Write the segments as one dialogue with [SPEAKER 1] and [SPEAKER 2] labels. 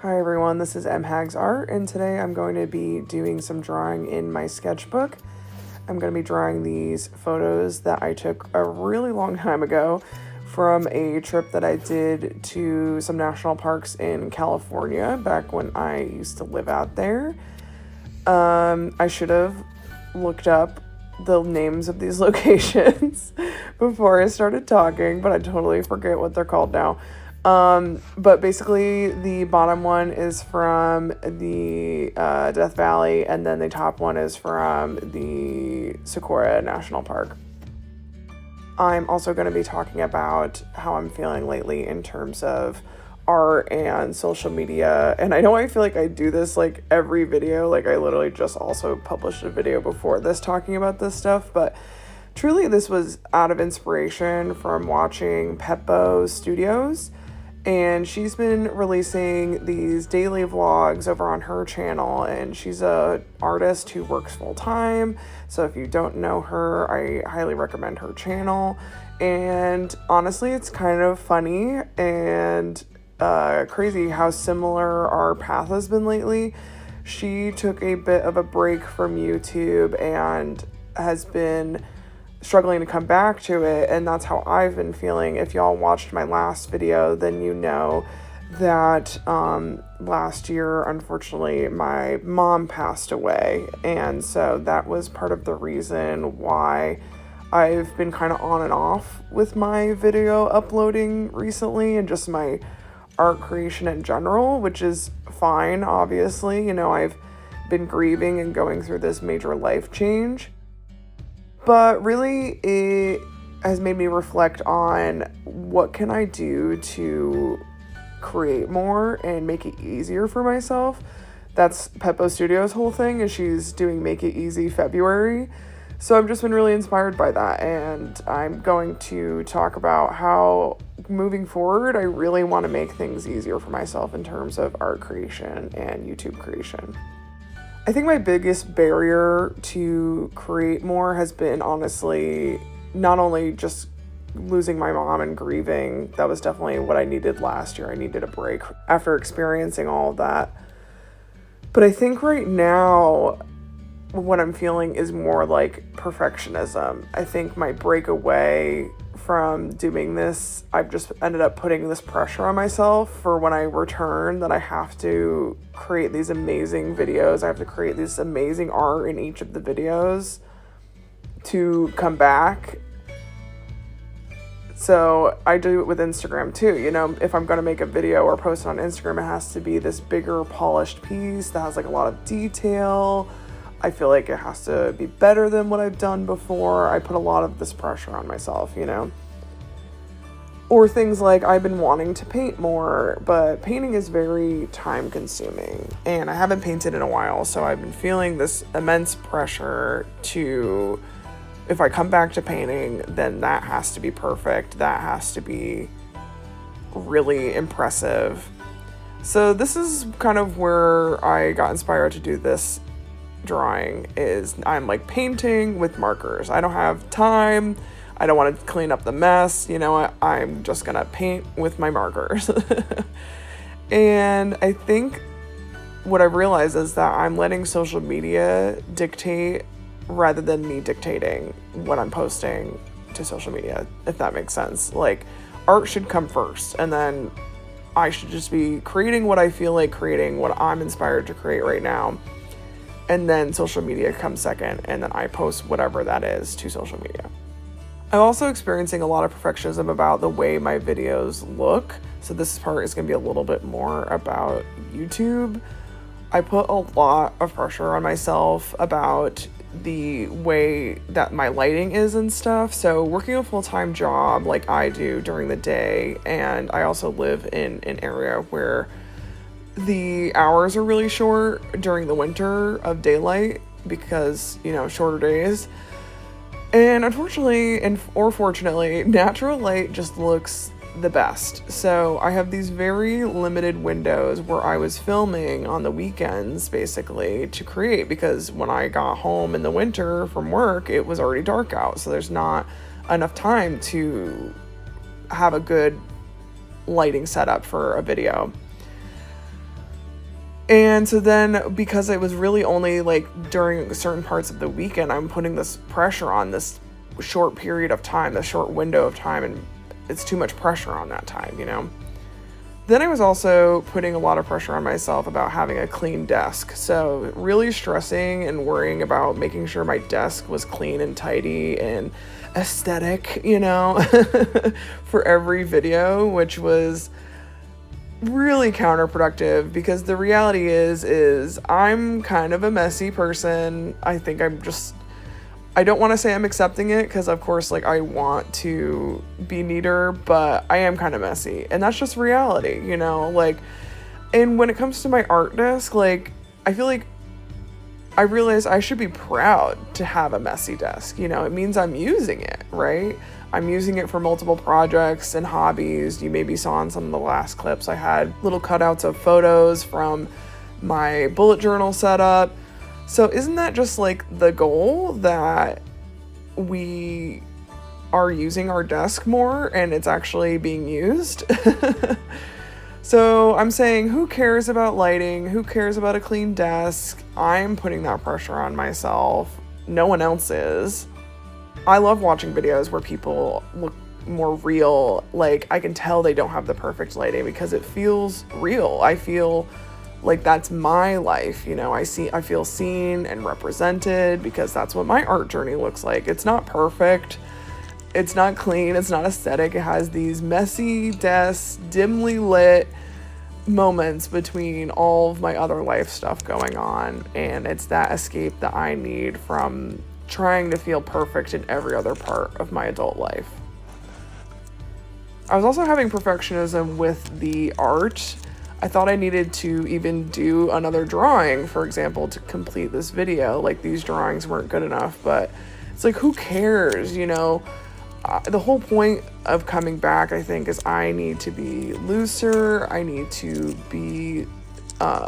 [SPEAKER 1] Hi everyone, this is Hags Art, and today I'm going to be doing some drawing in my sketchbook. I'm going to be drawing these photos that I took a really long time ago from a trip that I did to some national parks in California back when I used to live out there. I should have looked up the names of these locations before I started talking, but I totally forget what they're called now. But basically the bottom one is from the Death Valley, and then the top one is from the Socorro National Park. I'm also going to be talking about how I'm feeling lately in terms of art and social media. And I know I feel like I do this like every video, like I literally just also published a video before this talking about this stuff, but truly this was out of inspiration from watching Peppo Studios. And she's been releasing these daily vlogs over on her channel, and she's a artist who works full-time. So if you don't know her, I highly recommend her channel. And honestly, it's kind of funny and crazy how similar our path has been lately. She took a bit of a break from YouTube and has been struggling to come back to it, and that's how I've been feeling. If y'all watched my last video, then you know that last year, unfortunately, my mom passed away, and so that was part of the reason why I've been kind of on and off with my video uploading recently and just my art creation in general, which is fine, obviously. You know, I've been grieving and going through this major life change. But really, it has made me reflect on what can I do to create more and make it easier for myself. That's Peppo Studios' whole thing, is she's doing Make It Easy February. So I've just been really inspired by that, and I'm going to talk about how moving forward, I really want to make things easier for myself in terms of art creation and YouTube creation. I think my biggest barrier to create more has been, honestly, not only just losing my mom and grieving. That was definitely what I needed last year. I needed a break after experiencing all of that. But I think right now, what I'm feeling is more like perfectionism. I think my breakaway from doing this, I've just ended up putting this pressure on myself for when I return, that I have to create these amazing videos. I have to create this amazing art in each of the videos to come back. So I do it with Instagram too. You know, if I'm going to make a video or post it on Instagram, it has to be this bigger polished piece that has like a lot of detail. I feel like it has to be better than what I've done before. I put a lot of this pressure on myself, you know. Or things like I've been wanting to paint more, but painting is very time consuming and I haven't painted in a while. So I've been feeling this immense pressure to, if I come back to painting, then that has to be perfect. That has to be really impressive. So this is kind of where I got inspired to do this drawing, is I'm like painting with markers. I don't have time. I don't want to clean up the mess. You know, I'm just gonna paint with my markers. And I think what I realized is that I'm letting social media dictate rather than me dictating what I'm posting to social media, if that makes sense. Like, art should come first, and then I should just be creating what I feel like creating, what I'm inspired to create right now. And then social media comes second, and then I post whatever that is to social media. I'm also experiencing a lot of perfectionism about the way my videos look. So this part is going to be a little bit more about YouTube. I put a lot of pressure on myself about the way that my lighting is and stuff. So working a full-time job like I do during the day, and I also live in an area where the hours are really short during the winter of daylight because, you know, shorter days. And unfortunately, or fortunately, natural light just looks the best. So I have these very limited windows where I was filming on the weekends, basically, to create, because when I got home in the winter from work, it was already dark out. So there's not enough time to have a good lighting setup for a video. And so then, because it was really only like during certain parts of the weekend, I'm putting this pressure on this short period of time, this short window of time, and it's too much pressure on that time, you know? Then I was also putting a lot of pressure on myself about having a clean desk. So really stressing and worrying about making sure my desk was clean and tidy and aesthetic, you know, for every video, which was really counterproductive, because the reality is I'm kind of a messy person. I think I don't want to say I'm accepting it, because of course, like, I want to be neater, but I am kind of messy, and that's just reality, you know? Like, and when it comes to my art desk, like, I feel like I realize I should be proud to have a messy desk, you know? It means I'm using it, right? I'm using it for multiple projects and hobbies. You maybe saw in some of the last clips, I had little cutouts of photos from my bullet journal setup. So isn't that just like the goal, that we are using our desk more and it's actually being used? So I'm saying, who cares about lighting? Who cares about a clean desk? I'm putting that pressure on myself. No one else is. I love watching videos where people look more real. Like, I can tell they don't have the perfect lighting because it feels real. I feel like that's my life, you know? I feel seen and represented, because that's what my art journey looks like. It's not perfect. It's not clean. It's not aesthetic. It has these messy desks, dimly lit moments between all of my other life stuff going on. And it's that escape that I need from trying to feel perfect in every other part of my adult life. I was also having perfectionism with the art. I thought I needed to even do another drawing, for example, to complete this video. Like, these drawings weren't good enough, but it's like, who cares, you know? The whole point of coming back, I think, is I need to be looser. I need to be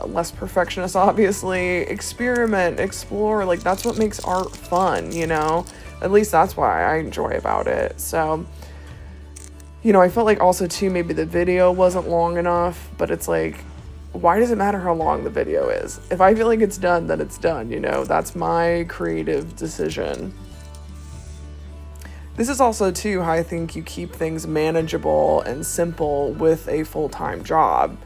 [SPEAKER 1] less perfectionist, obviously. Experiment, explore. Like, that's what makes art fun, you know? At least that's why I enjoy about it. So, you know, I felt like also too, maybe the video wasn't long enough, but it's like, why does it matter how long the video is? If I feel like it's done, then it's done, you know? That's my creative decision. This is also too how I think you keep things manageable and simple with a full-time job.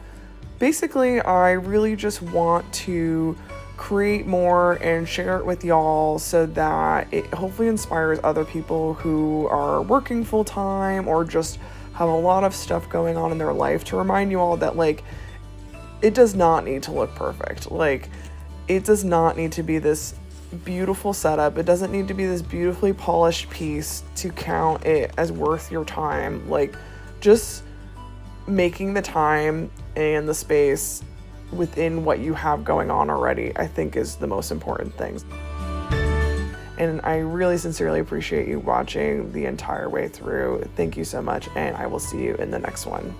[SPEAKER 1] Basically, I really just want to create more and share it with y'all so that it hopefully inspires other people who are working full-time or just have a lot of stuff going on in their life, to remind you all that, like, it does not need to look perfect. Like, it does not need to be this beautiful setup. It doesn't need to be this beautifully polished piece to count it as worth your time. Like, just making the time and the space within what you have going on already, I think, is the most important thing. And I really sincerely appreciate you watching the entire way through. Thank you so much, and I will see you in the next one.